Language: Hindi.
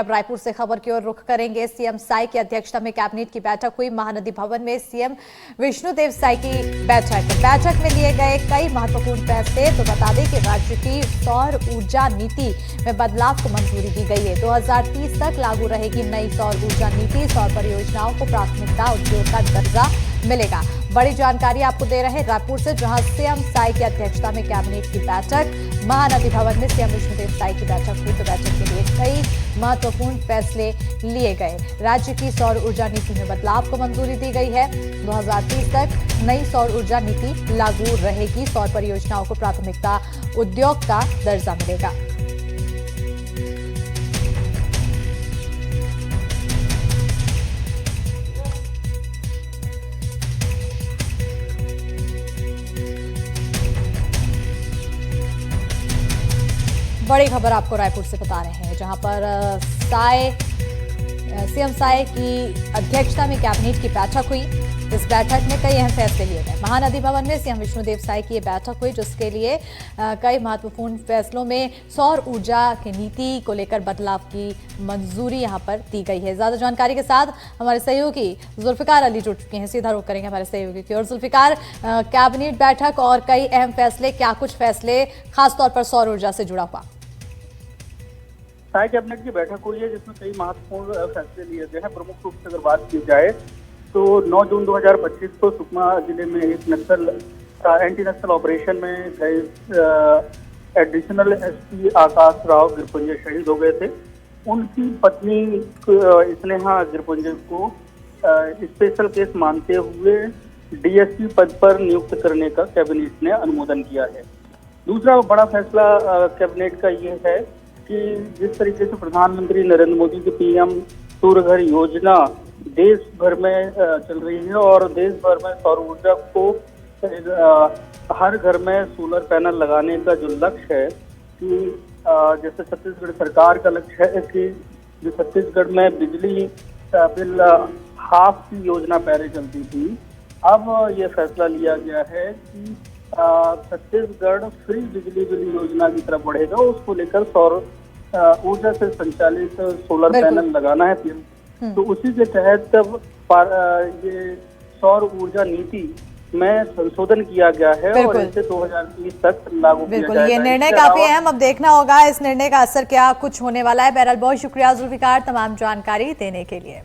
अब रायपुर से खबर की ओर रुख करेंगे। सीएम साई की अध्यक्षता में कैबिनेट की बैठक हुई। महानदी भवन में सीएम विष्णुदेव साई की बैठक में लिए गए कई महत्वपूर्ण फैसले। तो बता दें कि राज्य की सौर ऊर्जा नीति में बदलाव को मंजूरी दी गई है। 2030 तक लागू रहेगी नई सौर ऊर्जा नीति। सौर परियोजनाओं को प्राथमिकता, उद्योग का दर्जा मिलेगा। बड़ी जानकारी आपको दे रहे हैं रायपुर से, जहां सीएम साई की अध्यक्षता में कैबिनेट की बैठक, महानदी भवन में सीएम विष्णुदेव साई की बैठक हुई। तो बैठक के लिए कई महत्वपूर्ण फैसले लिए गए। राज्य की सौर ऊर्जा नीति में बदलाव को मंजूरी दी गई है। 2030 तक नई सौर ऊर्जा नीति लागू रहेगी। सौर परियोजनाओं को प्राथमिकता, उद्योग का दर्जा मिलेगा। बड़ी खबर आपको रायपुर से बता रहे हैं, जहां पर सीएम साई की अध्यक्षता में कैबिनेट की बैठक हुई। इस बैठक में कई अहम फैसले लिए गए। महानदी भवन में सीएम विष्णुदेव साई की बैठक हुई, जिसके लिए कई महत्वपूर्ण फैसलों में सौर ऊर्जा की नीति को लेकर बदलाव की मंजूरी यहां पर दी गई है। ज्यादा जानकारी के साथ हमारे सहयोगी जुल्फिकार अली जुड़ चुके हैं। सीधा रुख करेंगे हमारे सहयोगी की ओर। जुल्फिकार, कैबिनेट बैठक और कई अहम फैसले, क्या कुछ फैसले खासतौर पर सौर ऊर्जा से जुड़ा हुआ? साई कैबिनेट की बैठक हुई है, जिसमें कई महत्वपूर्ण फैसले लिए गए हैं। प्रमुख रूप से अगर बात की जाए तो 9 जून 2025 को सुकमा जिले में एक एंटी नक्सल ऑपरेशन में एडिशनल एसपी आकाश राव गिरपुंजे शहीद हो गए थे। उनकी पत्नी स्नेहा गिरपुंजे को स्पेशल केस मानते हुए डीएसपी पद पर नियुक्त करने का कैबिनेट ने अनुमोदन किया है। दूसरा बड़ा फैसला कैबिनेट का ये है कि जिस तरीके से प्रधानमंत्री नरेंद्र मोदी की पीएम सूर्य घर योजना देश भर में चल रही है और देश भर में सौर ऊर्जा को हर घर में सोलर पैनल लगाने का जो लक्ष्य है कि जैसे छत्तीसगढ़ सरकार का लक्ष्य है कि जो छत्तीसगढ़ में बिजली बिल हाफ की योजना पहले चलती थी, अब ये फैसला लिया गया है कि छत्तीसगढ़ फ्री बिजली बिल योजना की तरफ बढ़ेगा। उसको लेकर सौर ऊर्जा से संचालित सोलर पैनल लगाना है। तो उसी के तहत ये सौर ऊर्जा नीति में संशोधन किया गया है और इसे 2030 तक लागू किया जाएगा। ये निर्णय काफी अहम, अब देखना होगा इस निर्णय का असर क्या कुछ होने वाला है। बहरहाल बहुत शुक्रिया जुल्फिकार तमाम जानकारी देने के लिए।